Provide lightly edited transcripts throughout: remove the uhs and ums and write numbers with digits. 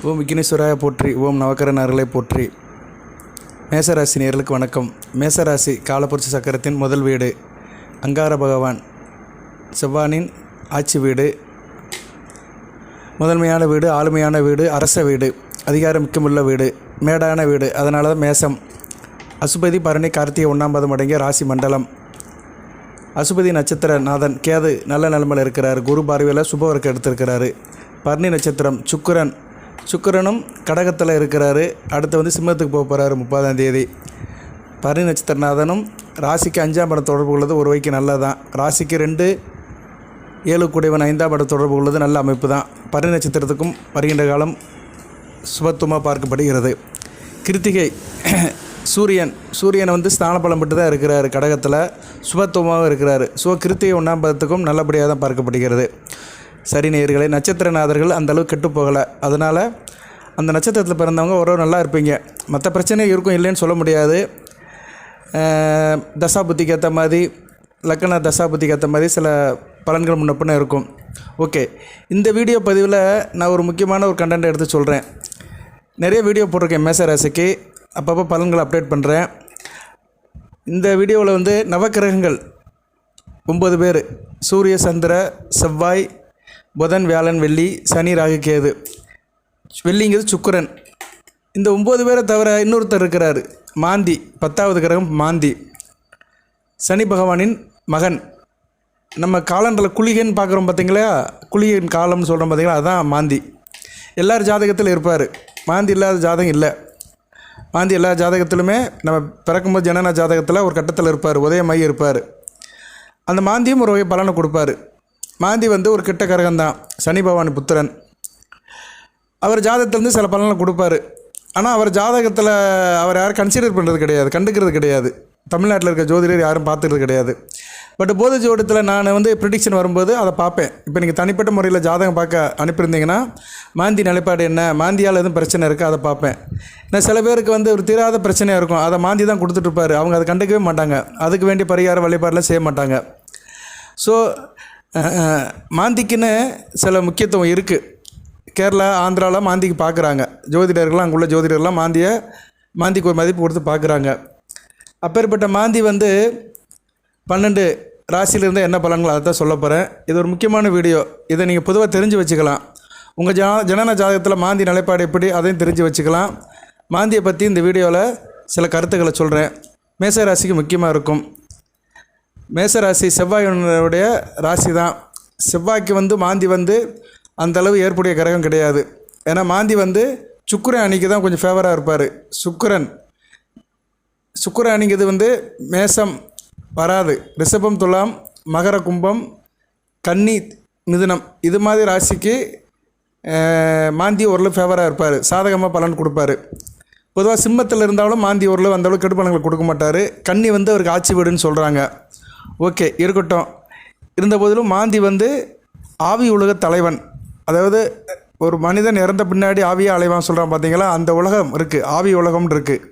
ஓம் விக்னேஸ்வராய போற்றி, ஓம் நவக்கரன் அருளை போற்றி. மேசராசி நேயர்களுக்கு வணக்கம். மேசராசி காலபுருஷ சக்கரத்தின் முதல் வீடு, அங்கார பகவான் செவ்வானின் ஆட்சி வீடு, முதன்மையான வீடு, ஆளுமையான வீடு, அரச வீடு, அதிகாரம் மிக்கமுள்ள வீடு, மேடான வீடு. அதனால தான் மேசம். அசுபதி பரணி கார்த்திகை 1ஆம் பாதம் அடங்கிய ராசி மண்டலம். அசுபதி நட்சத்திர நாதன் கேது நல்ல நிலைமையில் இருக்கிறார். குரு பார்வையில் சுபவர்க்கு எடுத்திருக்கிறாரு. பரணி நட்சத்திரம் சுக்கிரனும் கடகத்தில் இருக்கிறாரு. அடுத்து சிம்மத்துக்கு போக போகிறாரு 30ஆம் தேதி. பரணி நட்சத்திரநாதனும் ராசிக்கு 5ஆம் இடம் தொடர்பு உள்ளது ஒரு வகைக்கு நல்லதான். ராசிக்கு 2 7 கூடியவன் 5ஆம் இடம் தொடர்பு உள்ளது நல்ல அமைப்பு தான். பரணி நட்சத்திரத்துக்கும் வருகின்ற காலம் சுபத்துவமாக பார்க்கப்படுகிறது. கிருத்திகை சூரியன் ஸ்தான பலம் பெற்று தான் இருக்கிறார். கடகத்தில் சுபத்துவமாக இருக்கிறார். கிருத்திகை 1ஆம் பாதத்துக்கும் நல்லபடியாக தான் பார்க்கப்படுகிறது. சரி நேயர்களே, நட்சத்திரநாதர்கள் அந்தளவுக்கு கெட்டு போகலை. அதனால் அந்த நட்சத்திரத்தில் பிறந்தவங்க ஒரு நல்லா இருப்பீங்க. மற்ற பிரச்சனை இருக்கும், இல்லைன்னு சொல்ல முடியாது. தசாபுத்திக்கு ஏற்ற மாதிரி, லக்கண தசாபுத்திக்கு ஏற்ற மாதிரி சில பலன்கள் முன்னப்பின்னு இருக்கும். ஓகே, இந்த வீடியோ பதிவில் நான் ஒரு முக்கியமான ஒரு கண்டென்ட் எடுத்து சொல்கிறேன். நிறைய வீடியோ போட்டிருக்கேன் மேசராசிக்கு, அப்பப்போ பலன்கள் அப்டேட் பண்ணுறேன். இந்த வீடியோவில் நவக்கிரகங்கள் 9 பேர், சூரிய சந்திர செவ்வாய் புதன் வியாழன் வெள்ளி சனி ராகு கேது. வெள்ளிங்கிறது சுக்கிரன். இந்த 9 பேரை தவிர இன்னொருத்தர் இருக்கிறார், மாந்தி. 10வது கிரகம் மாந்தி, சனி பகவானின் மகன். நம்ம காலண்டரில் குளிகைன்னு பார்க்குறோம் பார்த்தீங்களா, குளிகையின் காலம்னு சொல்கிறோம் பார்த்தீங்களா, அதுதான் மாந்தி. எல்லார் ஜாதகத்தில் இருப்பார். மாந்தி இல்லாத ஜாதகம் இல்லை. மாந்தி எல்லா ஜாதகத்திலுமே நம்ம பிறக்கும்போது ஜனன ஜாதகத்தில் ஒரு கட்டத்தில் இருப்பார், உதயமாகி இருப்பார். அந்த மாந்தியும் ஒரு வகை பலனை கொடுப்பார். மாந்தி ஒரு கெட்ட கிரகம்தான், சனி பகவான் புத்திரன். அவர் ஜாதகத்திலேருந்து சில பலனை கொடுப்பார். ஆனால் அவர் ஜாதகத்தில் அவர் யாரும் கன்சிடர் பண்ணுறது கிடையாது, கண்டுக்கிறது கிடையாது. தமிழ்நாட்டில் இருக்க ஜோதிடர் யாரும் பார்த்துக்கிறது கிடையாது. பட் போதை ஜோடத்தில் நான் ப்ரிடிக்ஷன் வரும்போது அதை பார்ப்பேன். இப்போ நீங்கள் தனிப்பட்ட முறையில் ஜாதகம் பார்க்க அனுப்பியிருந்தீங்கன்னா மாந்தி நிலைப்பாடு என்ன, மாந்தியால் எதுவும் பிரச்சனை இருக்குது அதை பார்ப்பேன். ஏன்னா சில பேருக்கு ஒரு தீராத பிரச்சனையாக இருக்கும், அதை மாந்தி தான் கொடுத்துட்ருப்பார். அவங்க அதை கண்டுக்கவே மாட்டாங்க, அதுக்கு வேண்டிய பரிகார வழிபாடெலாம் செய்ய மாட்டாங்க. ஸோ மாந்திக்குன்னு சில முக்கியத்துவம் இருக்குது. கேரளா ஆந்திராவில் மாந்திக்கு பார்க்குறாங்க ஜோதிடர்கள்லாம். அங்குள்ள ஜோதிடர்கள்லாம் மாந்திக்கு ஒரு மதிப்பு கொடுத்து பார்க்குறாங்க. அப்பேற்பட்ட மாந்தி 12 ராசியிலிருந்து என்ன பலன்கள் அதை தான் சொல்ல போகிறேன். இது ஒரு முக்கியமான வீடியோ. இதை நீங்கள் பொதுவாக தெரிஞ்சு வச்சுக்கலாம். உங்கள் ஜனன ஜாதகத்தில் மாந்தி நிலைப்பாடு எப்படி அதையும் தெரிஞ்சு வச்சுக்கலாம். மாந்தியை பற்றி இந்த வீடியோவில் சில கருத்துக்களை சொல்கிறேன். மேசராசிக்கு முக்கியமாக இருக்கும். மேசராசி செவ்வாயுடைய ராசி தான். செவ்வாய்க்கு மாந்தி அந்தளவு ஏற்புடைய கிரகம் கிடையாது. ஏன்னா மாந்தி சுக்கிரன் அணிக்கு தான் கொஞ்சம் ஃபேவராக இருப்பார். சுக்கிரன் அணிங்கிறது மேசம் வராது. ரிஷபம், துலாம், மகர, கும்பம், கன்னி, மிதுனம் இது மாதிரி ராசிக்கு மாந்தி ஓரளவு ஃபேவராக இருப்பார், சாதகமாக பலன் கொடுப்பார். பொதுவாக சிம்மத்தில் இருந்தாலும் மாந்தி ஓரளவு அந்தளவு கெடுபலன்கள் கொடுக்க மாட்டார். கன்னி அவருக்கு ஆட்சி வீடுன்னு சொல்கிறாங்க. ஓகே, இருக்கட்டும். இருந்தபோதிலும் மாந்தி ஆவி உலக தலைவன். அதாவது ஒரு மனிதன் இறந்த பின்னாடி ஆவியாக அலைவான் சொல்கிறான் பார்த்தீங்களா, அந்த உலகம் இருக்குது, ஆவி உலகம்னு இருக்குது.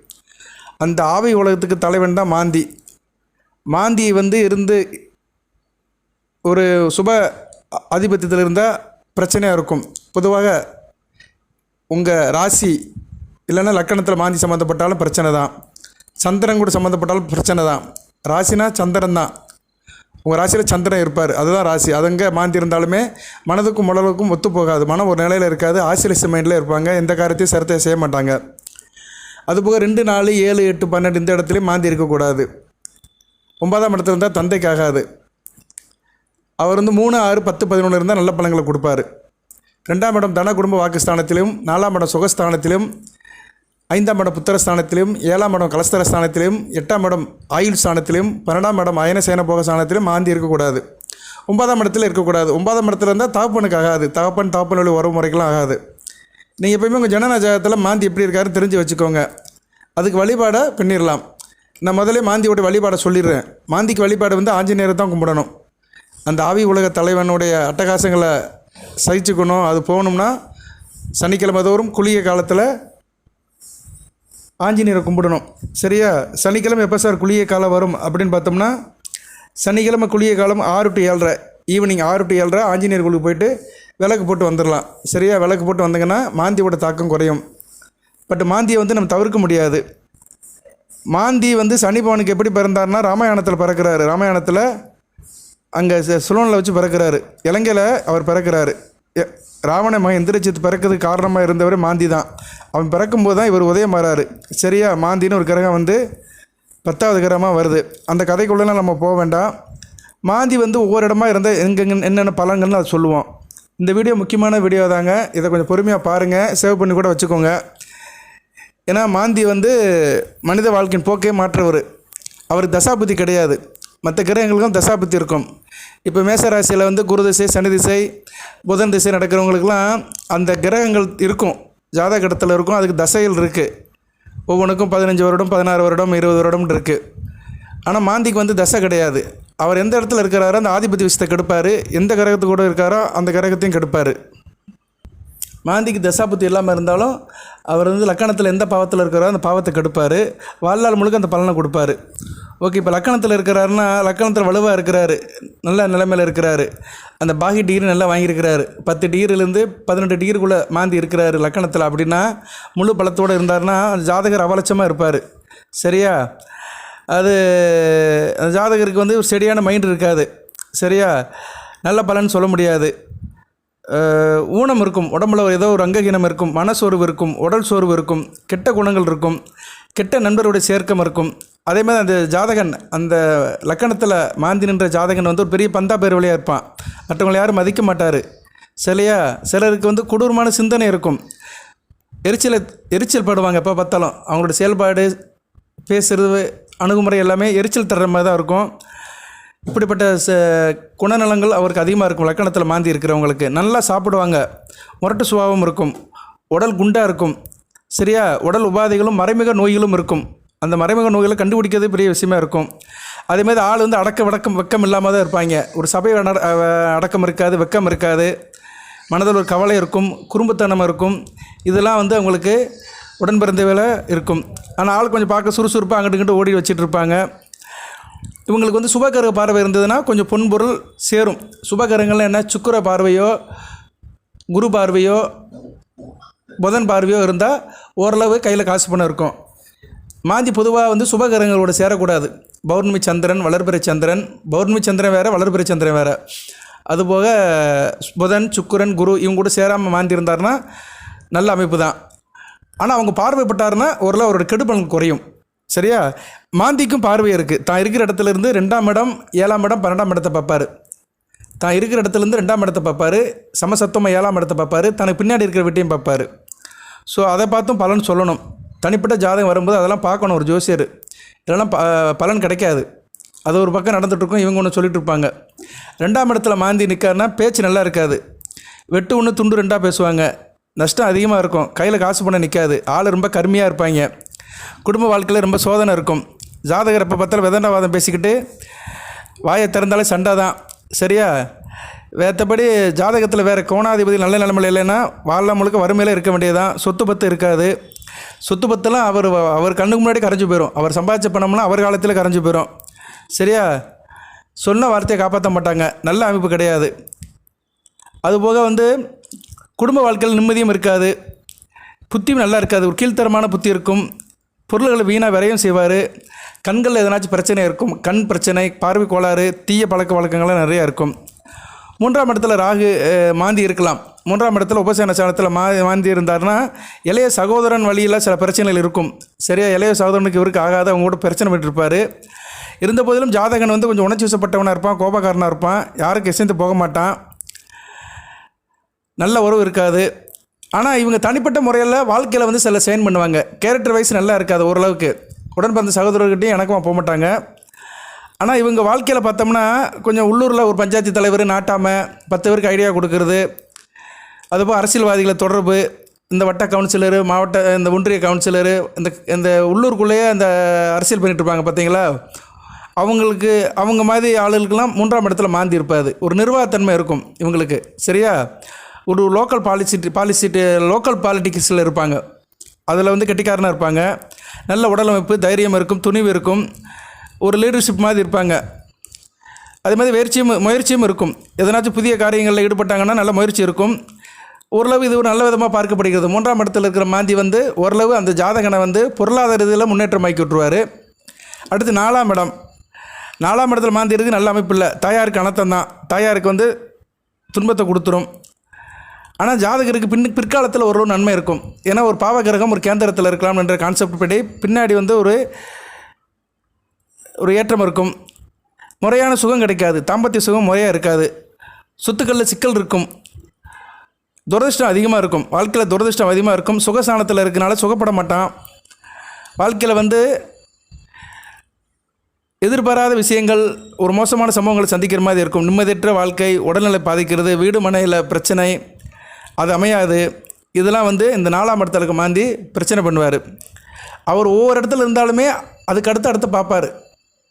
அந்த ஆவி உலகத்துக்கு தலைவன் தான் மாந்தி. மாந்தி இருந்து ஒரு சுப ஆதிபத்தியத்தில் இருந்தால் பிரச்சனையாக இருக்கும். பொதுவாக உங்கள் ராசி இல்லைன்னா லக்கணத்தில் மாந்தி சம்மந்தப்பட்டாலும் பிரச்சனை தான். சந்திரன் கூட சம்மந்தப்பட்டாலும் பிரச்சனை தான். ராசினா சந்திரன் தான். உங்கள் ராசியில் சந்திரன் இருப்பார், அதுதான் ராசி. அதங்க மாந்தி இருந்தாலுமே மனதுக்கும் உடலுக்கும் ஒத்து போகாது. மனம் ஒரு நிலையில் இருக்காது, ஆசிரியஸ் மைண்டில் இருப்பாங்க. எந்த காரியத்தையும் சிரத்தை செய்ய மாட்டாங்க. அதுபோக 2 4 7 8 12 இந்த இடத்துலையும் மாந்தி இருக்கக்கூடாது. 9ஆம் இடத்துல இருந்தால் தந்தைக்கு ஆகாது. அவர் 3 6 10 11 இருந்தால் நல்ல பலன்களை கொடுப்பார். 2ஆம் இடம் தன குடும்ப வாக்குஸ்தானத்திலும், 4ஆம் இடம் சுகஸ்தானத்திலும், 5ஆம் இடம் புத்திரஸ்தானத்திலும், 7ஆம் இடம் கலஸ்தரஸ்தானத்திலும், 8ஆம் இடம் ஆயுள் ஸ்தானத்திலும், 12ஆம் இடம் அயன சேன போக ஸ்தானத்திலும் மாந்தி இருக்கக்கூடாது. 9ஆம் இடத்துல இருக்கக்கூடாது. 9ஆம் இடத்துல இருந்தால் தகப்பனுக்கு ஆகாது. தகப்பன் வழி உறவு முறைக்கெல்லாம் ஆகாது. நீங்கள் எப்போயுமே உங்கள் ஜனன ஜாதகத்தில் மாந்தி எப்படி இருக்காருன்னு தெரிஞ்சு வச்சுக்கோங்க. அதுக்கு வழிபாடை பண்ணிடலாம். நான் முதலே மாந்தியோட வழிபாடை சொல்லிடுறேன். மாந்திக்கு வழிபாடு ஆஞ்சநேயரை தான் கும்பிடணும். அந்த ஆவி உலக தலைவனுடைய அட்டகாசங்களை சகிச்சுக்கணும். அது போகணும்னா சனிக்கிழமை தோறும் குளிகை காலத்தில் ஆஞ்சநேயரை கும்பிடணும். சரியா? சனிக்கிழமை எப்போ சார் குளிகை காலம் வரும் அப்படின்னு பார்த்தோம்னா, சனிக்கிழமை குளிகை காலம் 6 to 7:30 ஈவினிங் 6 to 7:30 ஆஞ்சநேயர் கோயிலுக்கு போயிட்டு விளக்கு போட்டு வந்துடலாம். சரியா, விளக்கு போட்டு வந்தீங்கன்னா மாந்தியோட தாக்கம் குறையும். பட் மாந்தியை வந்து நம்ம தவிர்க்க முடியாது. மாந்தி வந்து சனி பகவானுக்கு எப்படி பிறந்தார்னா ராமாயணத்தில் பிறக்கிறாரு. ராமாயணத்தில் அங்கே சுலோனில் வச்சு பிறக்கிறாரு. இலங்கையில் அவர் பிறக்கிறாரு. ராவண மகன் இந்திரஜித் பிறக்கிறதுக்கு காரணமாக இருந்தவர் மாந்தி தான். அவன் பிறக்கும்போது தான் இவர் உதயம் வராரு. சரியா, மாந்தின்னு ஒரு கிரகம் வந்து 10வது கிரகமாக வருது. அந்த கதைக்குள்ளெல்லாம் நம்ம போக வேண்டாம். மாந்தி வந்து ஒவ்வொரு இடமா இருந்தால் எங்கெங்க என்னென்ன பலங்கள்னு அதை சொல்லுவோம். இந்த வீடியோ முக்கியமான வீடியோ தாங்க. இதை கொஞ்சம் பொறுமையாக பாருங்கள், சேவ் பண்ணி கூட வச்சுக்கோங்க. ஏன்னா மாந்தி வந்து மனித வாழ்க்கையின் போக்கே மாற்றவர். அவர் தசாபுத்தி கிடையாது. மற்ற கிரகங்களுக்கும் தசாபுத்தி இருக்கும். இப்போ மேசராசியில் வந்து குரு திசை, சனி திசை, புதன் திசை நடக்கிறவங்களுக்கெல்லாம் அந்த கிரகங்கள் இருக்கும், ஜாதக இடத்துல இருக்கும். அதுக்கு தசைகள் இருக்குது. ஒவ்வொன்றுக்கும் 15 வருடம், 16 வருடம், 20 வருடம் இருக்குது. ஆனால் மாந்திக்கு வந்து தசை கிடையாது. அவர் எந்த இடத்துல இருக்கிறாரோ அந்த ஆதிபத்திய விஷயத்தை கெடுப்பார். எந்த கிரகத்து கூட இருக்காரோ அந்த கிரகத்தையும் கெடுப்பார். மாந்திக்கு தசாபுத்தி இல்லாமல் இருந்தாலும் அவர் வந்து லக்கணத்தில் எந்த பாவத்தில் இருக்கிறாரோ அந்த பாவத்தை கெடுப்பார். வாழ்நாள் முழுக்க அந்த பலனை கொடுப்பார். ஓகே, இப்போ லக்கணத்தில் இருக்கிறாருன்னா லக்கணத்தில் வலுவாக இருக்கிறாரு, நல்ல நிலைமையில் இருக்கிறாரு, அந்த பாகி டிகிரி நல்லா வாங்கியிருக்கிறாரு. 10 டிகிரிலேருந்து 18 டிகிரிக்குள்ளே மாந்தி இருக்கிறாரு லக்கணத்தில். அப்படின்னா முழு பலத்தோடு இருந்தார்னா ஜாதகர் அவலட்சமாக இருப்பார். சரியா, அது ஜாதகருக்கு வந்து ஒரு சரியான மைண்ட் இருக்காது. சரியா, நல்ல பலன் சொல்ல முடியாது. ஊனம் இருக்கும், உடம்புல ஏதோ ஒரு அங்ககீனம் இருக்கும், மனசோர்வு இருக்கும், உடல் சோர்வு இருக்கும், கெட்ட குணங்கள் இருக்கும், கெட்ட நண்பருடைய சேர்க்கம் இருக்கும். அதே மாதிரி அந்த ஜாதகன், அந்த லக்கணத்தில் மாந்தி நின்ற ஜாதகன் வந்து ஒரு பெரிய பந்தா பேர் வழியாக இருப்பான். மற்றவங்களை யாரும் மதிக்க மாட்டார். சரியா, சிலருக்கு வந்து கொடூரமான சிந்தனை இருக்கும், எரிச்சல் படுவாங்க. எப்போ பார்த்தாலும் அவங்களோட செயல்பாடு, பேசுகிறது, அணுகுமுறை எல்லாமே எரிச்சல் தர்ற மாதிரி தான் இருக்கும். இப்படிப்பட்ட குணநலங்கள் அவருக்கு அதிகமாக இருக்கும். லக்கணத்தில் மாந்தி இருக்கிறவங்களுக்கு நல்லா சாப்பிடுவாங்க, முரட்டு சுபாவம் இருக்கும், உடல் குண்டாக இருக்கும். சரியா, உடல் உபாதைகளும் மறைமுக நோய்களும் இருக்கும். அந்த மறைமுக நோய்களை கண்டுபிடிக்கிறது பெரிய விஷயமா இருக்கும். அதேமாதிரி ஆள் வந்து வெக்கம் இல்லாமல் தான் இருப்பாங்க. ஒரு சபை அடக்கம் இருக்காது, வெக்கம் இருக்காது, மனதில் ஒரு கவலை இருக்கும், குறும்புத்தனம் இருக்கும். இதெல்லாம் வந்து அவங்களுக்கு உடன் பிறந்தவையில் இருக்கும். ஆனால் ஆள் கொஞ்சம் பார்க்க சுறுசுறுப்பாக அங்கிட்டு இங்கிட்டு ஓடி வச்சுட்டு இருப்பாங்க. இவங்களுக்கு வந்து சுபகரக பார்வை இருந்ததுன்னா கொஞ்சம் பொன்பொருள் சேரும். சுபகரங்கள்லாம் என்ன, சுக்கிர பார்வையோ, குரு பார்வையோ, புதன் பார்வையோ இருந்தால் ஓரளவு கையில் காசு பணம் இருக்கும். மாந்தி பொதுவாக வந்து சுபகரங்களோட சேரக்கூடாது. பௌர்ணமி சந்திரன், வளர்பிறை சந்திரன், பௌர்ணமி சந்திரன் வேறு, வளர்பிறை சந்திரன் வேறு. அதுபோக புதன், சுக்கிரன், குரு இவங்க கூட சேராமல் மாந்தி இருந்தார்னா நல்ல அமைப்பு தான். ஆனால் அவங்க பார்வைப்பட்டாருன்னா ஓரளவு அவரோட கெடுபலன் குறையும். சரியா, மாந்திக்கும் பார்வை இருக்குது. தான் இருக்கிற இடத்துலேருந்து 2ஆம் இடம், 7ஆம் இடம், 12ஆம் இடத்தை பார்ப்பார். தான் இருக்கிற இடத்துலேருந்து 2ஆம் இடத்தை பார்ப்பார், சமசத்துவமாக 7ஆம் இடத்தை பார்ப்பார், தனக்கு பின்னாடி இருக்கிற வீட்டையும் பார்ப்பார். ஸோ அதை பார்த்தும் பலன் சொல்லணும். தனிப்பட்ட ஜாதகம் வரும்போது அதெல்லாம் பார்க்கணும் ஒரு ஜோசியர். இதெல்லாம் பலன் கிடைக்காது. அது ஒரு பக்கம் நடந்துகிட்ருக்கும், இவங்க ஒன்று சொல்லிட்டு இருப்பாங்க. 2ஆம் இடத்துல மாந்தி நிற்காருன்னா பேச்சு நல்லா இருக்காது. வெட்டு ஒன்று துண்டு 2ஆக பேசுவாங்க, நஷ்டம் அதிகமாக இருக்கும், கையில் காசு பண்ண நிற்காது, ஆள் ரொம்ப கருமையாக இருப்பாங்க, குடும்ப வாழ்க்கையில் ரொம்ப சோதனை இருக்கும். ஜாதகர் எப்போ பார்த்தாலும் விதண்டாவாதம் பேசிக்கிட்டு வாயை திறந்தாலே சண்டை தான். சரியா, வேற்றபடி ஜாதகத்தில் வேறு கோணாதிபதி நல்ல நிலைமையில் இல்லைன்னா வாழ்நாள் முழுக்க வறுமையில் இருக்க வேண்டியதான். சொத்து பத்து இருக்காது. சொத்து பத்தெல்லாம் அவர் கண்ணுக்கு முன்னாடி கரைஞ்சி போயிடும். அவர் சம்பாதிச்ச பணம்லாம் அவர் காலத்தில் கரைஞ்சி போயிடும். சரியா, சொன்ன வார்த்தையை காப்பாற்ற மாட்டாங்க, நல்ல அமைப்பு கிடையாது. அதுபோக வந்து குடும்ப வாழ்க்கையில் நிம்மதியும் இருக்காது, புத்தியும் நல்லா இருக்காது, ஒரு கீழ்த்தரமான புத்தி இருக்கும், பொருள்களை வீணாக விரையும் செய்வார், கண்களில் எதனாச்சும் பிரச்சனை இருக்கும், கண் பிரச்சனை, பார்வை கோளாறு, தீய பழக்க வழக்கங்கள்லாம் நிறையா இருக்கும். 3ஆம் இடத்துல ராகு மாந்தி இருக்கலாம். 3ஆம் இடத்துல உபசேன சாணத்தில் மாந்தி இருந்தார்னா இளைய சகோதரன் வழியில் சில பிரச்சனைகள் இருக்கும். சரியா, இளைய சகோதரனுக்கு இவருக்கு ஆகாத அவங்க கூட பிரச்சனை பண்ணிட்டுருப்பார். இருந்த போதிலும் ஜாதகன் வந்து கொஞ்சம் உணர்ச்சி வசப்பட்டவனாக இருப்பான், கோபக்காரனாக இருப்பான், யாருக்கு இசைந்து போக மாட்டான், நல்ல உறவு இருக்காது. ஆனால் இவங்க தனிப்பட்ட முறையில் வாழ்க்கையில் வந்து சில சைன் பண்ணுவாங்க. கேரக்டர் வைஸ் நல்லா இருக்காது ஓரளவுக்கு. உடன் பிறந்த சகோதரர்கிட்டையும் எனக்கும் போக மாட்டாங்க. ஆனால் இவங்க வாழ்க்கையில் பார்த்தோம்னா கொஞ்சம் உள்ளூரில் ஒரு பஞ்சாயத்து தலைவர் நாட்டாமல் 10 பேருக்கு ஐடியா கொடுக்கறது, அதுபோல் அரசியல்வாதிகளை தொடர்பு, இந்த வட்ட கவுன்சிலரு, மாவட்ட இந்த ஒன்றிய கவுன்சிலரு, இந்த உள்ளூருக்குள்ளேயே அந்த அரசியல் பண்ணிகிட்டு இருப்பாங்க பார்த்தீங்களா, அவங்களுக்கு அவங்க மாதிரி ஆளுகளுக்கெல்லாம் 3ஆம் இடத்துல மாந்தி இருப்பாது. ஒரு நிர்வாகத்தன்மை இருக்கும் இவங்களுக்கு. சரியா, ஒரு லோக்கல் லோக்கல் பாலிட்டிக்ஸில் இருப்பாங்க. அதில் வந்து கெட்டிக்காரனாக இருப்பாங்க. நல்ல உடலமைப்பு, தைரியம் இருக்கும், துணிவு இருக்கும், ஒரு லீடர்ஷிப் மாதிரி இருப்பாங்க. அதே மாதிரி முயற்சியும் இருக்கும். எதனாச்சும் புதிய காரியங்களில் ஈடுபட்டாங்கன்னா நல்ல முயற்சி இருக்கும். ஓரளவு இது ஒரு நல்ல விதமாக பார்க்கப்படுகிறது. 3ஆம் இடத்துல இருக்கிற மாந்தி வந்து ஓரளவு அந்த ஜாதகனை வந்து பொருளாதார ரீதியில் முன்னேற்றமாக்கி விட்டுருவார். அடுத்து 4ஆம் இடம். 4ஆம் இடத்துல மாந்தி இருக்குது, நல்ல அமைப்பு இல்லை. தாயாருக்கு அனர்த்தம் தான். தாயாருக்கு வந்து துன்பத்தை கொடுத்துரும். ஆனால் ஜாதகருக்கு பிற்காலத்தில் ஒரு நன்மை இருக்கும். ஏன்னா ஒரு பாவகிரகம் ஒரு கேந்திரத்தில் இருக்கலாம் என்ற கான்செப்ட் படி பின்னாடி வந்து ஒரு ஏற்றம் இருக்கும். முறையான சுகம் கிடைக்காது. தாம்பத்திய சுகம் முறையாக இருக்காது. சொத்துக்களில் சிக்கல் இருக்கும். துரதிர்ஷ்டம் அதிகமாக இருக்கும். வாழ்க்கையில் துரதிர்ஷ்டம் அதிகமாக இருக்கும். சுகசானத்தில் இருக்கனால சுகப்பட மாட்டான். வாழ்க்கையில் வந்து எதிர்பாராத விஷயங்கள், ஒரு மோசமான சம்பவங்களை சந்திக்கிற மாதிரி இருக்கும். நிம்மதியற்ற வாழ்க்கை, உடல்நிலை பாதிக்கிறது, வீடு மனையில் பிரச்சனை, அது அமையாது. இதெல்லாம் வந்து இந்த 4ஆம் இடத்துல இருக்க மாந்தி பிரச்சனை பண்ணுவார். அவர் ஒவ்வொரு இடத்துல இருந்தாலுமே அதுக்கு அடுத்து பார்ப்பார்.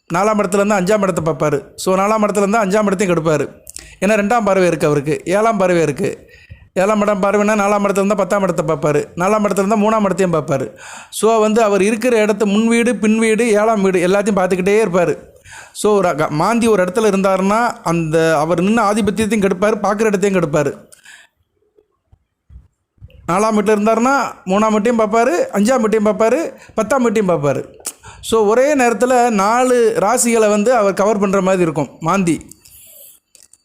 4ஆம் இடத்துலேருந்து 5ஆம் இடத்தை பார்ப்பார். ஸோ 4ஆம் இடத்துலேருந்து 5ஆம் இடத்தையும் கெடுப்பார். ஏன்னா 2ஆம் பார்வை இருக்குது அவருக்கு, 7ஆம் பார்வை இருக்குது. 7ஆம் இடம் பார்வைன்னா 4ஆம் இடத்துலேருந்து 10ஆம் இடத்தை பார்ப்பார். 4ஆம் இடத்துலேருந்து 3ஆம் இடத்தையும் பார்ப்பார். ஸோ வந்து அவர் இருக்கிற இடத்த முன் வீடு, பின் வீடு, 7ஆம் வீடு எல்லாத்தையும் பார்த்துக்கிட்டே இருப்பார். ஸோ ஒரு மாந்தி ஒரு இடத்துல இருந்தாருன்னா அந்த அவர் நின்று ஆதிபத்தியத்தையும் கெடுப்பார், பார்க்குற இடத்தையும் கெடுப்பார். 4ஆம் வீட்டில் இருந்தாருன்னா 3ஆம் வீட்டையும் பார்ப்பார், 5ஆம் வீட்டையும் பார்ப்பார், 10ஆம் வீட்டையும் பார்ப்பார். ஸோ ஒரே நேரத்தில் 4 ராசிகளை வந்து அவர் கவர் பண்ணுற மாதிரி இருக்கும் மாந்தி.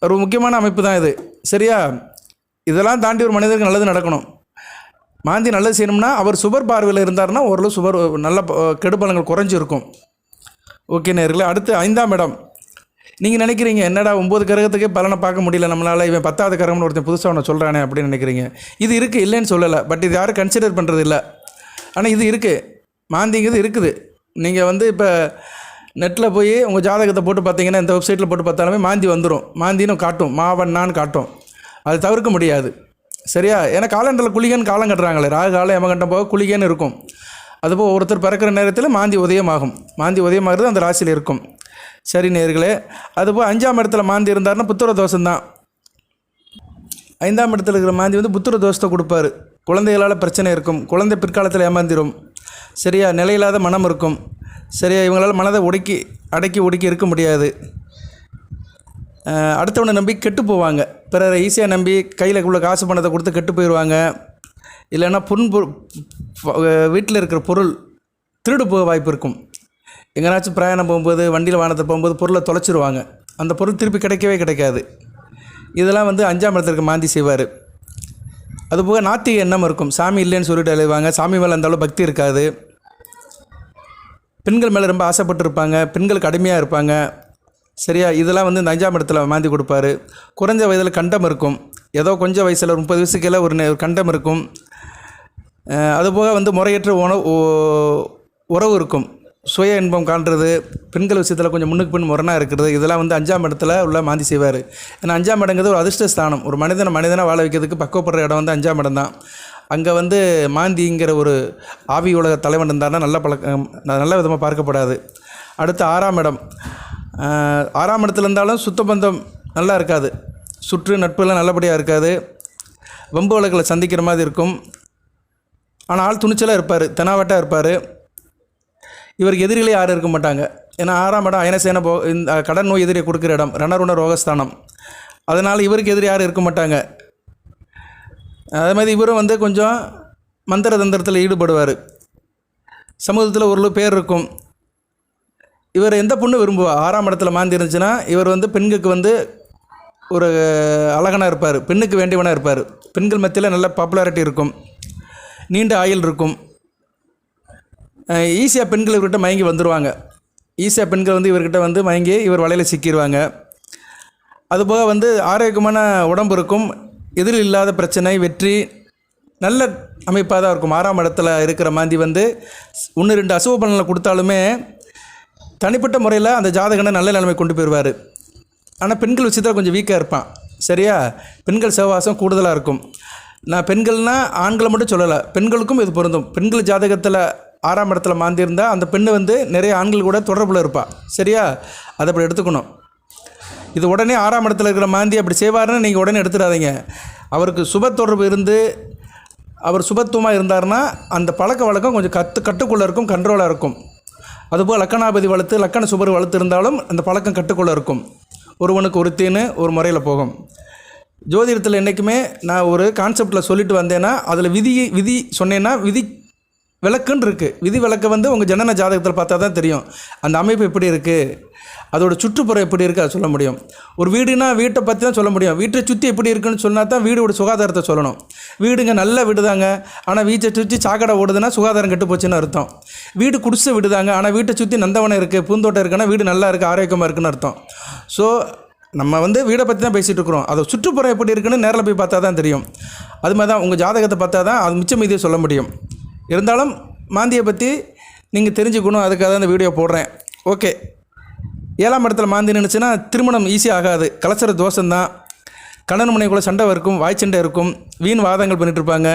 ஒரு முக்கியமான அமைப்பு தான் இது. சரியா? இதெல்லாம் தாண்டி ஒரு மனிதருக்கு நல்லது நடக்கணும். மாந்தி நல்லது செய்யணும்னா அவர் சுபர் பார்வையில் இருந்தார்னா ஓரளவு நல்ல கெடுபலங்கள் குறைஞ்சிருக்கும். ஓகே நேயர்களே, அடுத்து 5ஆம் இடம். நீங்கள் நினைக்கிறீங்க என்னடா 9 கிரகத்துக்கே பலனை பார்க்க முடியல நம்மளால், இவன் 10வது கிரகம்னு ஒருத்தன் புதுசாக ஒன்று சொல்கிறானே அப்படின்னு நினைக்கிறீங்க. இது இருக்குது, இல்லைன்னு சொல்லலை. பட் இது யாரும் கன்சிடர் பண்ணுறது இல்லை. ஆனால் இது இருக்குது, மாந்திங்கிறது இருக்குது. நீங்கள் வந்து இப்போ நெட்டில் போய் உங்கள் ஜாதகத்தை போட்டு பார்த்தீங்கன்னா, இந்த வெப்சைட்டில் போட்டு பார்த்தாலுமே மாந்தி வந்துடும். மாந்தின்னு காட்டும், மாவண்ணான்னு காட்டும். அது தவிர்க்க முடியாது. சரியா? ஏன்னா காலண்டரில் குளிகன்னு காலம் கட்டுறாங்களே, ராகு காலம் யமகண்டம் போக குளிகன்னு இருக்கும். அதுபோல் ஒருத்தர் பிறக்கிற நேரத்தில் மாந்தி உதயமாகும். மாந்தி உதயமாகிறது அந்த ராசியில் இருக்கும். சரி நேயர்களே, அதுபோல் 5ஆம் இடத்துல மாந்தி இருந்தார்னா புத்திர தோஷம்தான். 5ஆம் இடத்துல இருக்கிற மாந்தி வந்து புத்திர தோஷத்தை கொடுப்பார். குழந்தைகளால் பிரச்சனை இருக்கும். குழந்தை பிற்காலத்தில் ஏமாந்திரும். சரியா? நிலையில்லாத மனம் இருக்கும். சரியா? இவங்களால் மனதை அடக்கி ஒடுக்கி இருக்க முடியாது. அடுத்தவனை நம்பி கெட்டு போவாங்க. பிறரை ஈஸியாக நம்பி கையில் உள்ள காசு பணத்தை கொடுத்து கெட்டு போயிடுவாங்க. இல்லைன்னா வீட்டில் இருக்கிற பொருள் திருடு போக வாய்ப்பு இருக்கும். எங்கேனாச்சும் பிரயாணம் போகும்போது, வண்டியில் வாகனத்தை போகும்போது பொருளை தொலைச்சிருவாங்க. அந்த பொருள் திருப்பி கிடைக்காது. இதெல்லாம் வந்து 5ஆம் இடத்துக்கு மாந்தி செய்வார். அதுபோக நாத்திக எண்ணம் இருக்கும். சாமி இல்லைன்னு சொல்லிட்டு அழைவாங்க. சாமி மேலே அந்தளவு பக்தி இருக்காது. பெண்கள் மேலே ரொம்ப ஆசைப்பட்டுருப்பாங்க. பெண்களுக்கு அடிமையாக இருப்பாங்க. சரியா? இதெல்லாம் வந்து இந்த 5ஆம் இடத்துல மாந்தி கொடுப்பார். குறைஞ்ச வயதில் கண்டம் இருக்கும். ஏதோ கொஞ்சம் வயசில் 30 வயசுக்கெல்லாம் ஒரு கண்டம் இருக்கும். அதுபோக வந்து முறையற்ற உறவு இருக்கும். சுய இன்பம் காண்றது, பெண்கள் விஷயத்தில் கொஞ்சம் முன்னுக்கு பின் முரணாக இருக்கிறது, இதெல்லாம் வந்து 5ஆம் இடத்துல உள்ள மாந்தி செய்வார். ஏன்னா 5ஆம் இடங்கிறது ஒரு அதிர்ஷ்ட ஸ்தானம். ஒரு மனிதனை வாழ வைக்கிறதுக்கு பக்குவப்படுற இடம் வந்து 5ஆம் இடம் தான். அங்கே வந்து மாந்திங்கிற ஒரு ஆவி உலக தலைவன் இருந்தார்னா நல்ல விதமாக பார்க்கப்படாது. அடுத்து 6ஆம் இடம். 6ஆம் இடத்துல இருந்தாலும் சுத்த பந்தம் நல்லா இருக்காது. சுற்று நட்புலாம் நல்லபடியாக இருக்காது. வம்பு வழக்குகளை சந்திக்கிற மாதிரி இருக்கும். ஆனால் ஆள் துணிச்சலாக இருப்பார், தெனாவட்டாக இருப்பார். இவருக்கு எதிரிகளே யாரும் இருக்க மாட்டாங்க. ஏன்னா 6ஆம் இடம் அயனசேன இந்த கடன் நோய் எதிரியை கொடுக்குற இடம், ரணருண ரோகஸ்தானம். அதனால் இவருக்கு எதிரி யாரும் இருக்க மாட்டாங்க. அதே மாதிரி இவரும் வந்து கொஞ்சம் மந்திர தந்திரத்தில் ஈடுபடுவார். சமூகத்தில் ஓரளவு பேர் இருக்கும். இவர் எந்த பொண்ணு விரும்புவார்? 6ஆம் இடத்துல மாந்தி இருந்துச்சுன்னா இவர் வந்து பெண்களுக்கு வந்து ஒரு அழகனாக இருப்பார், பெண்ணுக்கு வேண்டியவனாக இருப்பார். பெண்கள் மத்தியில் நல்ல பாப்புலாரிட்டி இருக்கும், நீண்ட ஆயுள் இருக்கும். ஈஸியாக பெண்கள் இவர்கிட்ட மயங்கி வந்துடுவாங்க. ஈஸியாக பெண்கள் வந்து இவர்கிட்ட வந்து மயங்கி இவர் வலையில் சிக்கிடுவாங்க. அதுபோக வந்து ஆரோக்கியமான உடம்பு இருக்கும். எதிரில் இல்லாத பிரச்சனை, வெற்றி, நல்ல அமைப்பாக தான் இருக்கும். 6ஆம் இடத்துல இருக்கிற மாந்தி வந்து 1-2 அசுவ பலன்களை கொடுத்தாலுமே தனிப்பட்ட முறையில் அந்த ஜாதகனை நல்ல நிலைமை கொண்டு போயிடுவார். ஆனால் பெண்கள் விஷயத்தில் கொஞ்சம் வீக்காக இருப்பான். சரியா? பெண்கள் சகவாசம் கூடுதலாக இருக்கும். நான் பெண்கள்னால் ஆண்களை மட்டும் சொல்லலை, பெண்களுக்கும் இது பொருந்தும். பெண்கள் ஜாதகத்தில் 6ஆம் இடத்துல மாந்தி இருந்தால் அந்த பெண்ணு வந்து நிறைய ஆண்கள் கூட தொடர்பில் இருப்பாள். சரியா? அதை அப்படி எடுத்துக்கணும். இது உடனே 6ஆம் இடத்துல இருக்கிற மாந்தி அப்படி செய்வாருன்னு நீங்கள் உடனே எடுத்துடாதீங்க. அவருக்கு சுப தொடர்பு இருந்து அவர் சுபத்துவமாக இருந்தார்னா அந்த பழக்க வழக்கம் கொஞ்சம் கட்டுக்குள்ளே இருக்கும், கண்ட்ரோலாக இருக்கும். அதுபோல் லக்கணாபதி வளர்த்து லக்கண சுபர் வளர்த்து இருந்தாலும் அந்த பழக்கம் கட்டுக்குள்ளே இருக்கும். ஒருவனுக்கு ஒருத்தின்னு ஒரு முறையில் போகும். ஜோதிடத்தில் என்றைக்குமே நான் ஒரு கான்செப்டில் சொல்லிட்டு வந்தேன்னா அதில் விதி சொன்னேன்னா விதி விளக்குன்னு இருக்குது. விதி விளக்கை வந்து உங்கள் ஜனன ஜாதகத்தில் பார்த்தா தான் தெரியும் அந்த அமைப்பு எப்படி இருக்குது, அதோட சுற்றுப்புறம் எப்படி இருக்குது, அதை சொல்ல முடியும். ஒரு வீடுனா வீட்டை பற்றி தான் சொல்ல முடியும். வீட்டை சுற்றி எப்படி இருக்குன்னு சொன்னால் தான் வீடோட சுகாதாரத்தை சொல்லணும். வீடுங்க நல்ல வீடு தாங்க, ஆனால் வீட்டை சுற்றி சாக்கடை ஓடுதுன்னா சுகாதாரம் கெட்டு போச்சுன்னு அர்த்தம். வீடு குடிசை வீடுதாங்க, ஆனால் வீட்டை சுற்றி நந்தவனம் இருக்குது, பூந்தோட்டம் இருக்குன்னா வீடு நல்லா இருக்குது, ஆரோக்கியமாக இருக்குன்னு அர்த்தம். ஸோ நம்ம வந்து வீடை பற்றி தான் பேசிகிட்டு இருக்கிறோம். அதை சுற்றுப்புறம் எப்படி இருக்குன்னு நேரில் போய் பார்த்தா தான் தெரியும். அது மாதிரி தான் உங்கள் ஜாதகத்தை பார்த்தா தான் அது மிச்சம் மீதியை சொல்ல முடியும். இருந்தாலும் மாந்தியை பற்றி நீங்கள் தெரிஞ்சுக்கணும், அதுக்காக தான் இந்த வீடியோ போடுறேன். ஓகே, 7ஆம் இடத்துல மாந்தி நினச்சுன்னா திருமணம் ஈஸியாக ஆகாது. கலசர தோஷம்தான். கணவன் மனைவிக்குள்ள சண்டை இருக்கும், வாய்ச்சண்டை இருக்கும், வீண் வாதங்கள் பண்ணிகிட்ருப்பாங்க.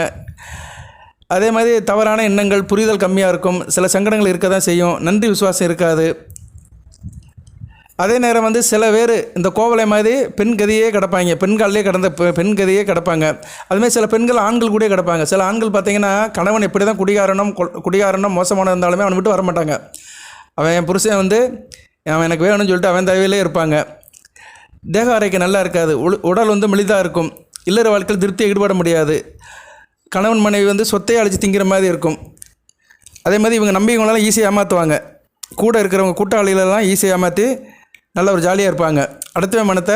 அதே மாதிரி தவறான எண்ணங்கள், புரிதல் கம்மியாக இருக்கும், சில சங்கடங்கள் இருக்க தான் செய்யும், நன்றி விசுவாசம் இருக்காது. அதே நேரம் வந்து சில பேர் இந்த கோவலை மாதிரி பெண் கதையே கிடப்பாங்க, பெண்காலே கடந்த பெண் கதையே கிடப்பாங்க. அதுமாதிரி சில பெண்கள் ஆண்கள் கூட கிடப்பாங்க. சில ஆண்கள் பார்த்திங்கன்னா கணவன் எப்படி தான் குடிகாரனும் மோசமான இருந்தாலுமே அவனை விட்டு வரமாட்டாங்க. அவன் என் புருஷன் வந்து அவன் எனக்கு வேணும்னு சொல்லிட்டு அவன் தேவையிலே இருப்பாங்க. தேக ஆரோக்கியம் நல்லா இருக்காது, உடல் வந்து மெலிதாக இருக்கும், இல்லற வாழ்க்கையில் திருப்தியை ஈடுபட முடியாது, கணவன் மனைவி வந்து சொத்தையை அழிச்சு திங்கிற மாதிரி இருக்கும். அதே மாதிரி இவங்க நம்பிக்கைகளெல்லாம் ஈஸியாக ஏமாற்றுவாங்க. கூட இருக்கிறவங்க கூட்டாளிகளெல்லாம் ஈஸியாக ஏமாற்றி நல்ல ஒரு ஜாலியாக இருப்பாங்க. அடுத்த மனத்தை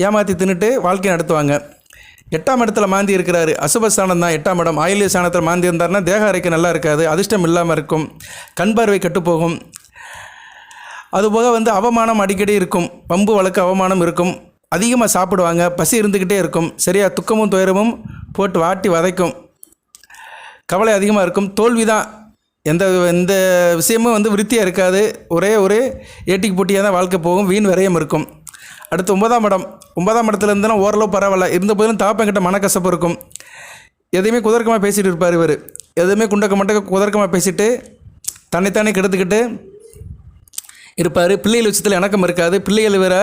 ஏமாற்றி தின்னுட்டு வாழ்க்கையை நடத்துவாங்க. 8ஆம் இடத்துல மாந்தி இருக்கிறாரு, அசுபஸ்தானம் தான் 8ஆம் இடம். ஆயில்ய ஸ்தானத்தில் மாந்தி இருந்தார்னா தேக ஆரோக்கியம் நல்லா இருக்காது, அதிர்ஷ்டம் இல்லாமல் இருக்கும், கண் பார்வை கெட்டுப்போகும். அதுபோக வந்து அவமானம் அடிக்கடி இருக்கும், வம்பு வழக்கு அவமானம் இருக்கும், அதிகமாக சாப்பிடுவாங்க, பசி இருந்துக்கிட்டே இருக்கும், சரியாக துக்கமும் துயரமும் போட்டு வாட்டி வதைக்கும், கவலை அதிகமாக இருக்கும், தோல்வி தான். எந்த விஷயமும் வந்து விருத்தியாக இருக்காது, ஒரே ஏட்டிக்கு போட்டியாக தான் வாழ்க்கை போகும், வீண் விரயம் இருக்கும். அடுத்து 9ஆம் இடம். 9ஆம் இடத்துல இருந்தாலும் ஓரளவு பரவாயில்ல, இருந்த போதிலும் தாப்பங்கிட்ட மனக்கசப்பு இருக்கும், எதையுமே குதர்க்கமாக பேசிகிட்டு இருப்பார் இவர். எதுவுமே குண்டக்க குதர்க்கமாக பேசிட்டு தன்னைத்தானே கெடுத்துக்கிட்டு இருப்பார். பிள்ளைகள் விஷயத்தில் இணக்கம் இருக்காது, பிள்ளைகள் வேற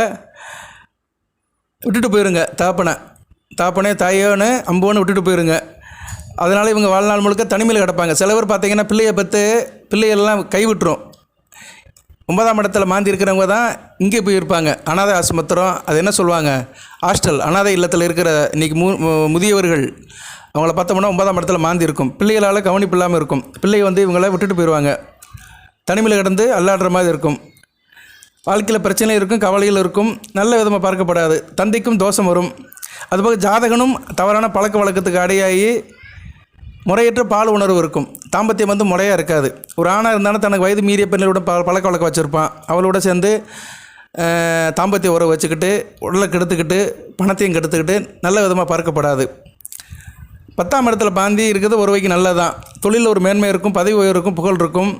விட்டுட்டு போயிருங்க, தாப்பனே தாயோன்னு அம்போன்னு விட்டுட்டு போயிருங்க. அதனால் இவங்க வாழ்நாள் முழுக்க தனிமையில் கிடப்பாங்க. சில பேர் பார்த்திங்கன்னா பிள்ளையை பற்றி பிள்ளைகள்லாம் கைவிட்டுரும். 9ஆம் இடத்துல மாந்தி இருக்கிறவங்க தான் இங்கே போய் இருப்பாங்க, அனாதை ஆஸ்பத்திரம், அது என்ன சொல்லுவாங்க, ஹாஸ்டல், அனாதை இல்லத்தில் இருக்கிற இன்றைக்கி முதியவர்கள். அவங்கள பார்த்தோம்னா 9ஆம் இடத்துல மாந்தி இருக்கும், பிள்ளைகளால் கவனிப்பு இல்லாமல் இருக்கும், பிள்ளைங்க வந்து இவங்கள விட்டுட்டு போயிடுவாங்க, தனிமையில் கிடந்து அல்லாடுற மாதிரி இருக்கும், வாழ்க்கையில் பிரச்சனை இருக்கும், கவலைகள் இருக்கும், நல்ல விதமாக பார்க்கப்படாது, தந்தைக்கும் தோஷம் வரும். அதுபோக ஜாதகனும் தவறான பழக்க வழக்கத்துக்கு அடையாகி முறையற்ற பால் உணர்வு இருக்கும், தாம்பத்தியம் வந்து முறையாக இருக்காது. ஒரு ஆணாக இருந்தாலும் தனக்கு வயது மீறிய பெண்களோட பழக்க வழக்கம் வச்சுருப்பான், அவளோட சேர்ந்து தாம்பத்திய உறவு வச்சுக்கிட்டு உடலை கெடுத்துக்கிட்டு பணத்தையும் கெடுத்துக்கிட்டு நல்ல விதமாக பார்க்கப்படாது. 10ஆம் இடத்துல பாந்தி இருக்கிறது ஒரு வகைக்கு நல்லதான். தொழிலில் ஒரு மேன்மை இருக்கும், பதவி உயர்வு இருக்கும், புகழ் இருக்கும்.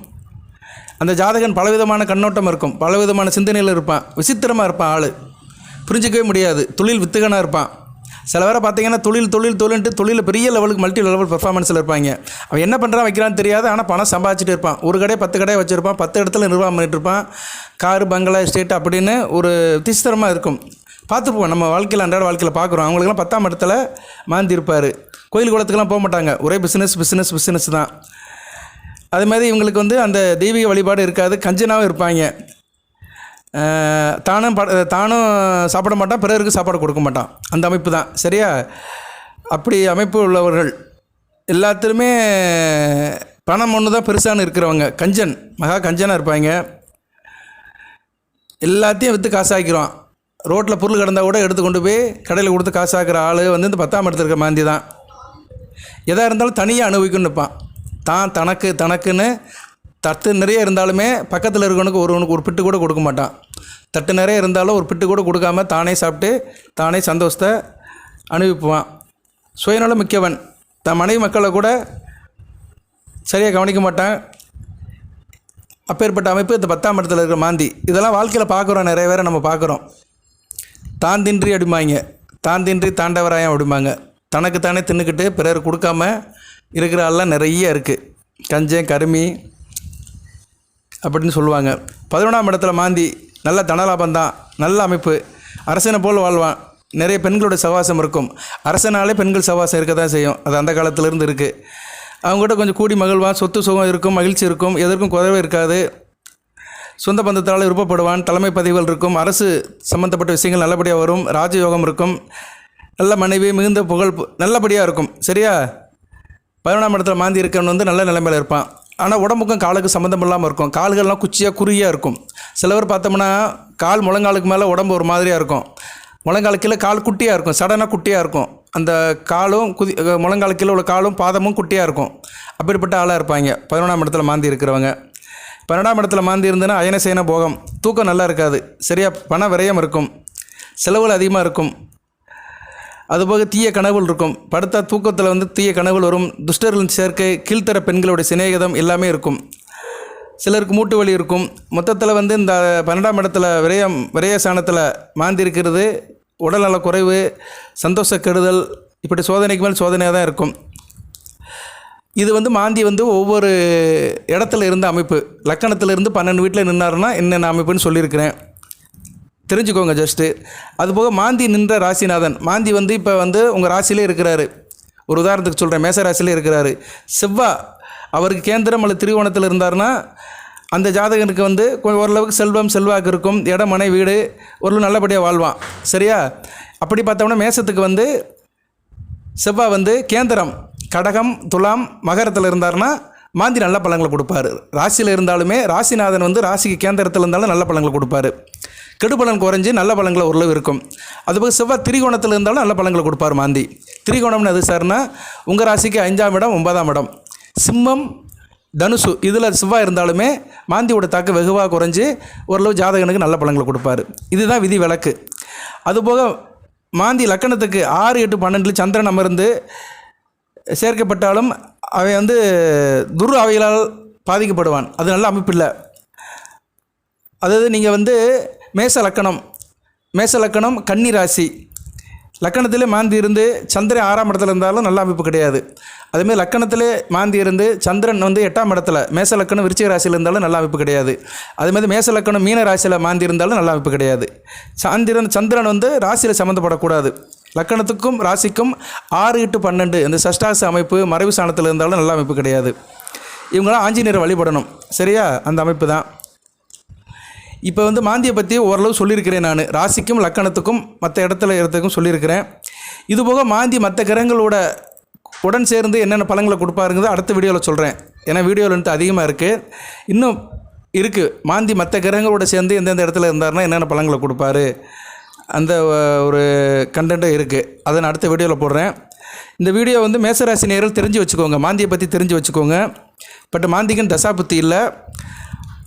அந்த ஜாதகன் பலவிதமான கண்ணோட்டம் இருக்கும், பலவிதமான சிந்தனையில் இருப்பான், விசித்திரமாக இருப்பான், ஆள் புரிஞ்சிக்கவே முடியாது, தொழில் வித்துகனாக இருப்பான். சில பேரை பார்த்தீங்கன்னா தொழில்ன்ட்டு தொழிலில் பெரிய லெவலுக்கு மல்டி லெவல் பர்ஃபார்மன்ஸில் இருப்பாங்க. அவன் என்ன பண்ணுறான் வைக்கிறான்னு தெரியாது, ஆனால் பணம் சம்பாதிச்சுட்டு இருப்பான். ஒரு கடை 10 கடையை வச்சுருப்பான், 10 இடத்துல நிர்வாகம் பண்ணிகிட்டு இருப்பான், காரு பங்களா எஸ்டேட் அப்படின்னு ஒரு விசித்திரமாக இருக்கும். பார்த்துப்போம், நம்ம வாழ்க்கையில் அன்றாட வாழ்க்கையில் பார்க்குறோம். அவங்களுக்குலாம் 10ஆம் இடத்துல மாந்தி இருப்பார். கோயில் குளத்துக்கெல்லாம் போக மாட்டாங்க, ஒரே பிஸ்னஸ் தான். அது மாதிரி இவங்களுக்கு வந்து அந்த தெய்வீக வழிபாடு இருக்காது, கஞ்சனாகவும் இருப்பாங்க. தானும் சாப்பிட மாட்டான், பிறருக்கு சாப்பாடு கொடுக்க மாட்டான், அந்த அமைப்பு தான். சரியா? அப்படி அமைப்பு உள்ளவர்கள் எல்லாத்துலேயுமே பணம் ஒன்று தான் பெருசான்னு இருக்கிறவங்க, மகா கஞ்சனாக இருப்பாங்க. எல்லாத்தையும் விற்று காசாக்கிறோம். ரோட்டில் பொருள் கிடந்தால் கூட எடுத்து கொண்டு போய் கடையில் கொடுத்து காசாக்கிற ஆள் வந்து இந்த 10ஆம் இடத்துல இருக்க மாந்தி தான். எதாக இருந்தாலும் தனியாக அனுபவிக்கணும்னு இருப்பான். தனக்குன்னு தட்டு நிறைய இருந்தாலுமே பக்கத்தில் இருக்கவனுக்கு ஒரு பிட்டு கூட கொடுக்க மாட்டான். தட்டு நிறைய இருந்தாலும் ஒரு பிட்டு கூட கொடுக்காம தானே சாப்பிட்டு தானே சந்தோஷத்தை அனுபவிப்புவான். சுயநலம் மிக்கவன், தன் மனைவி மக்களை கூட சரியாக கவனிக்க மாட்டான். அப்பேற்பட்ட அமைப்பு இந்த 10ஆம் இடத்துல இருக்கிற மாந்தி. இதெல்லாம் வாழ்க்கையில் பார்க்குறோம், நிறைய பேரை நம்ம பார்க்குறோம். தான் தின்றி அப்படிம்பாங்க, தான் தின்றி தாண்டவராயம் அப்படிம்பாங்க. தனக்குத்தானே தின்னுக்கிட்டு பிறர் கொடுக்காம இருக்கிற ஆள்லாம் நிறைய இருக்குது. கஞ்சன் கருமி அப்படின்னு சொல்லுவாங்க. 11ஆம் இடத்துல மாந்தி நல்ல தனலாபந்தான், நல்ல அமைப்பு, அரசனை போல் வாழ்வான். நிறைய பெண்களோட சவாசம் இருக்கும். அரசனாலே பெண்கள் சவாசம் இருக்க தான் செய்யும், அது அந்த காலத்திலேருந்து இருக்குது. அவங்ககிட்ட கொஞ்சம் கூடி மகிழ்வான், சொத்து சுகம் இருக்கும், மகிழ்ச்சி இருக்கும், எதற்கும் குறைவே இருக்காது. சொந்த பந்தத்தால் விருப்பப்படுவான். தலைமை பதவிகள் இருக்கும். அரசு சம்மந்தப்பட்ட விஷயங்கள் நல்லபடியாக வரும். ராஜயோகம் இருக்கும். நல்ல மனைவி, மிகுந்த புகழ் நல்லபடியாக இருக்கும். சரியா? 11ஆம் இடத்துல மாந்தி இருக்கவன் வந்து நல்ல நிலைமையில் இருப்பான். ஆனால் உடம்புக்கும் காலுக்கும் சம்மந்தம் இல்லாமல் இருக்கும். கால்கள்லாம் குச்சியாக குறுகியாக இருக்கும். சிலவர் பார்த்தோம்னா கால் முழங்காலுக்கு மேலே உடம்பு ஒரு மாதிரியாக இருக்கும். முழங்கால் கீழே கால் குட்டியாக இருக்கும். சடனாக குட்டியாக இருக்கும். அந்த காலும் முழங்கால் கீழே உள்ள காலும் பாதமும் குட்டியாக இருக்கும். அப்படிப்பட்ட ஆளாக இருப்பாங்க 11ஆம் இடத்துல மாந்தி இருக்கிறவங்க. 12ஆம் இடத்துல மாந்தி இருந்ததுன்னா அயனசேன போகம், தூக்கம் நல்லா இருக்காது. சரியா? பண விரயம் இருக்கும். செலவுகள் அதிகமாக இருக்கும். அதுபோக தீய கனவுகள் இருக்கும். படுத்த தூக்கத்தில் வந்து தீய கனவுகள் வரும். துஷ்டர்களின் சேர்க்கை, கீழ்த்தர பெண்களுடைய சிநேகிதம் எல்லாமே இருக்கும். சிலருக்கு மூட்டு வலி இருக்கும். மொத்தத்தில் வந்து இந்த 12ஆம் இடத்துல விரயசானத்தில் மாந்தி இருக்கிறது உடல்நல குறைவு, சந்தோஷ கெடுதல், இப்படி சோதனைக்கு மேல் சோதனையாக தான் இருக்கும். இது வந்து மாந்தி வந்து ஒவ்வொரு இடத்துல இருந்த அமைப்பு. லக்கணத்திலிருந்து 12 வீட்டில் நின்னாருன்னா என்னென்ன அமைப்புன்னு சொல்லியிருக்கிறேன், தெரிஞ்சுக்கோங்க ஜஸ்ட்டு. அதுபோக மாந்தி நின்ற ராசிநாதன், மாந்தி வந்து இப்போ வந்து உங்கள் ராசியிலே இருக்கிறாரு. ஒரு உதாரணத்துக்கு சொல்கிறேன், மேச ராசியிலே இருக்கிறாரு. செவ்வாய் அவருக்கு கேந்திரம் அல்லது திரிகோணத்தில் இருந்தார்னா அந்த ஜாதகனுக்கு வந்து ஓரளவுக்கு செல்வம் செல்வாக்கு இருக்கும். இடம், மனை, வீடு ஓரளவு நல்லபடியாக வாழ்வான். சரியா? அப்படி பார்த்தோம்னா மேசத்துக்கு வந்து செவ்வாய் வந்து கேந்திரம் கடகம், துலாம், மகரத்தில் இருந்தார்னா மாந்தி நல்ல பலன்களை கொடுப்பாரு. ராசியில் இருந்தாலுமே ராசிநாதன் வந்து ராசிக்கு கேந்திரத்தில் இருந்தாலும் நல்ல பலன்களை கொடுப்பாரு. கெடுபலன் குறைஞ்சி நல்ல பலன்களை ஓரளவு இருக்கும். அதுபோக செவ்வாய் திரிகோணத்தில் இருந்தாலும் நல்ல பலன்களை கொடுப்பார் மாந்தி. திரிகோணம்னு எது சார்னா உங்கள் ராசிக்கு 5ஆம் இடம், 9ஆம் இடம், சிம்மம், தனுசு, இதில் செவ்வாய் இருந்தாலுமே மாந்தியோட தாக்கம் வெகுவாக குறைஞ்சி ஓரளவு ஜாதகனுக்கு நல்ல பலன்களை கொடுப்பார். இதுதான் விதி விலக்கு. அதுபோக மாந்தி லக்கணத்துக்கு 6, 8, 12 சந்திரன் அமர்ந்து சேர்க்கப்பட்டாலும் அவை வந்து துரு அவைகளால் பாதிக்கப்படுவான். அது நல்ல அமைப்பு இல்லை. அதாவது நீங்கள் வந்து மேச லக்கணம் கன்னி ராசி, லக்கணத்திலே மாந்தி இருந்து சந்திரன் 6ஆம் இடத்துல இருந்தாலும் நல்ல அமைப்பு கிடையாது. அதேமாதிரி லக்கணத்திலே மாந்தி இருந்து சந்திரன் வந்து 8ஆம் இடத்துல மேச லக்கணம் விருச்சிக ராசியில் இருந்தாலும் நல்ல அமைப்பு கிடையாது. அதேமாதிரி மேச லக்கணம் மீன ராசியில் மாந்தி இருந்தாலும் நல்ல அமைப்பு கிடையாது. சந்திரன் வந்து ராசியில் சம்மந்தப்படக்கூடாது. லக்கணத்துக்கும் ராசிக்கும் 6, 8, 12 இந்த சஷ்டாச அமைப்பு மறைவு சாணத்தில் இருந்தாலும் நல்ல அமைப்பு கிடையாது. இவங்களாம் ஆஞ்சநேயரை வழிபடணும். சரியா? அந்த அமைப்பு தான். இப்போ வந்து மாந்தியை பற்றி ஓரளவு சொல்லியிருக்கிறேன் நான். ராசிக்கும் லக்கணத்துக்கும் மற்ற இடத்துக்கும் சொல்லியிருக்கிறேன். இதுபோக மாந்தி மற்ற கிரகங்களோட உடன் சேர்ந்து என்னென்ன பலன்களை கொடுப்பாருங்கிறது அடுத்த வீடியோவில் சொல்கிறேன். ஏன்னா வீடியோவில் வந்து அதிகமாக இருக்குது, இன்னும் இருக்குது. மாந்தி மற்ற கிரகங்களோட சேர்ந்து எந்தெந்த இடத்துல இருந்தாருன்னா என்னென்ன பலன்களை கொடுப்பாரு, அந்த ஒரு கண்டென்ட்டும் இருக்குது. அதை நான் அடுத்த வீடியோவில் போடுறேன். இந்த வீடியோ வந்து மேசராசி நேயர்கள் தெரிஞ்சு வச்சுக்கோங்க, மாந்தியை பற்றி தெரிஞ்சு வச்சுக்கோங்க. பட் மாந்திக்குன்னு தசாபுத்தி இல்லை.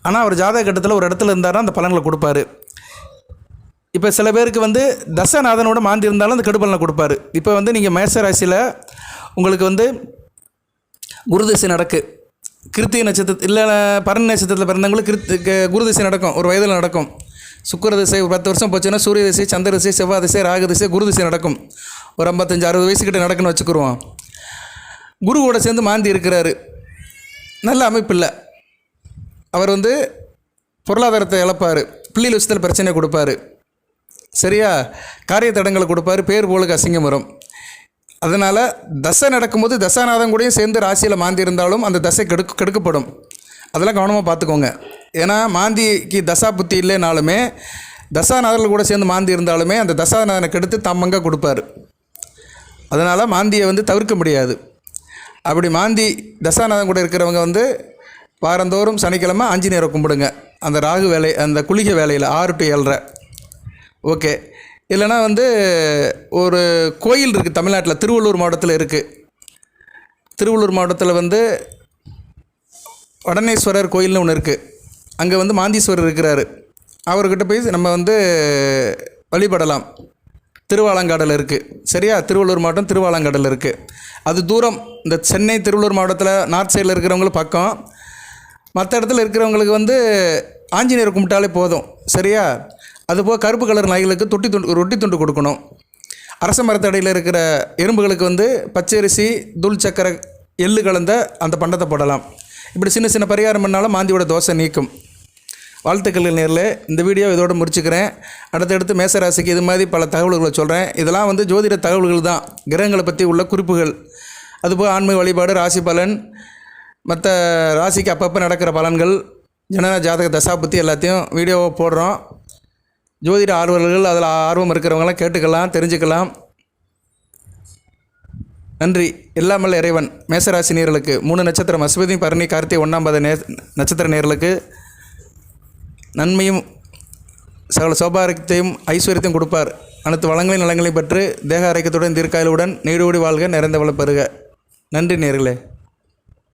ஆனால் அவர் ஜாதக கட்டத்தில் ஒரு இடத்துல இருந்தாருன்னா அந்த பலன்களை கொடுப்பாரு. இப்போ சில பேருக்கு வந்து தசநாதனோட மாந்தி இருந்தாலும் அந்த கெடுபலனை கொடுப்பாரு. இப்போ வந்து நீங்கள் மேச ராசியில் உங்களுக்கு வந்து குருதிசை நடக்கு, கிருத்திகை நட்சத்திரம் இல்லை பரணி நட்சத்திரத்தில் பிறந்தவங்களுக்கு குருதிசை நடக்கும், ஒரு வயதில் நடக்கும். சுக்கிர திசை ஒரு 10 வருஷம் போச்சுன்னா சூரிய திசை, சந்திர திசை, செவ்வாய் திசை, ராகு திசை, குரு திசை நடக்கும். ஒரு 55-60 வயசுக்கிட்ட நடக்குன்னு வச்சுக்கிடுவோம். குருவோட சேர்ந்து மாந்தி இருக்கிறாரு, நல்ல அமைப்பு இல்லை. அவர் வந்து பொருளாதாரத்தை இழப்பார், பிள்ளைகள் விஷயத்தில் பிரச்சனை கொடுப்பார். சரியா? காரிய தடங்களை கொடுப்பார், பேர் போலுக்கு அசிங்கம் வரும். அதனால் தசை நடக்கும்போது தசாநாதன் கூடயும் சேர்ந்து ராசியில் மாந்தி இருந்தாலும் அந்த தசை கெடுக்கப்படும். அதெல்லாம் கவனமாக பார்த்துக்கோங்க. ஏன்னா மாந்திக்கு தசா புத்தி இல்லைனாலுமே தசாநாதர்கள் கூட சேர்ந்து மாந்தி இருந்தாலுமே அந்த தசாநாதனை கெடுத்து தம்மங்க கொடுப்பார். அதனால் மாந்தியை வந்து தவிர்க்க முடியாது. அப்படி மாந்தி தசாநாதன் கூட இருக்கிறவங்க வந்து வாரந்தோறும் சனிக்கிழமை ஆஞ்சநேயரை கும்பிடுங்க. அந்த ராகு வேலை, அந்த குளிகை வேலையில் 6 to 7:30. ஓகே. இல்லைனா வந்து ஒரு கோயில் இருக்குது தமிழ்நாட்டில், திருவள்ளூர் மாவட்டத்தில் இருக்குது. திருவள்ளூர் மாவட்டத்தில் வந்து வடனேஸ்வரர் கோயில்னு ஒன்று இருக்குது. அங்கே வந்து மாந்தீஸ்வரர் இருக்கிறாரு. அவர்கிட்ட போய் நம்ம வந்து வழிபடலாம். திருவாலங்காடில் இருக்குது. சரியா? திருவள்ளூர் மாவட்டம் திருவாலங்காடில் இருக்குது. அது தூரம். இந்த சென்னை திருவள்ளூர் மாவட்டத்தில் நார்த் சைடில் இருக்கிறவங்களுக்கு பக்கம். மற்ற இடத்துல இருக்கிறவங்களுக்கு வந்து ஆஞ்சநேயர் கும்பிட்டாலே போதும். சரியா? அதுபோல் கருப்பு கலர் நாய்களுக்கு ரொட்டி துண்டு கொடுக்கணும். அரச மரத்தடியில் இருக்கிற எறும்புகளுக்கு வந்து பச்சரிசி, தூள் சக்கரை, எள்ளு கலந்த அந்த பண்டத்தை போடலாம். இப்படி சின்ன சின்ன பரிகாரம் பண்ணாலும் மாந்தியோட தோசை நீக்கும். வாழ்த்துக்கள் நேரில். இந்த வீடியோ இதோடு முடிச்சுக்கிறேன். அடுத்தடுத்து மேசராசிக்கு இது மாதிரி பல தகவல்களை சொல்கிறேன். இதெல்லாம் வந்து ஜோதிட தகவல்கள் தான், கிரகங்களை பற்றி உள்ள குறிப்புகள். அதுபோல் ஆன்மீக வழிபாடு, ராசி பலன், மற்ற ராசிக்கு அப்பப்போ நடக்கிற பலன்கள், ஜனன ஜாதக தசாபுத்தி எல்லாத்தையும் வீடியோவை போடுறோம். ஜோதிட ஆர்வலர்கள் அதில் ஆர்வம் இருக்கிறவங்களாம் கேட்டுக்கலாம், தெரிஞ்சுக்கலாம். நன்றி. எல்லாம் வல்ல இறைவன் மேசராசி நேயர்களுக்கு 3 நட்சத்திரம் அஸ்வதி பரணி கார்த்திகை 1ஆம் பாத நட்சத்திர நேயர்களுக்கு நன்மையும் சகல சௌபாகியத்தையும் ஐஸ்வர்யத்தையும் கொடுப்பார். அனைத்து வளங்களையும் நலங்களையும் பெற்று தேக ஆரோக்கியத்துடன் தீர்க்காயலுடன் நீடோடி வாழ்க, நிறைந்த வளம் பெறுக. நன்றி நேயர்களே.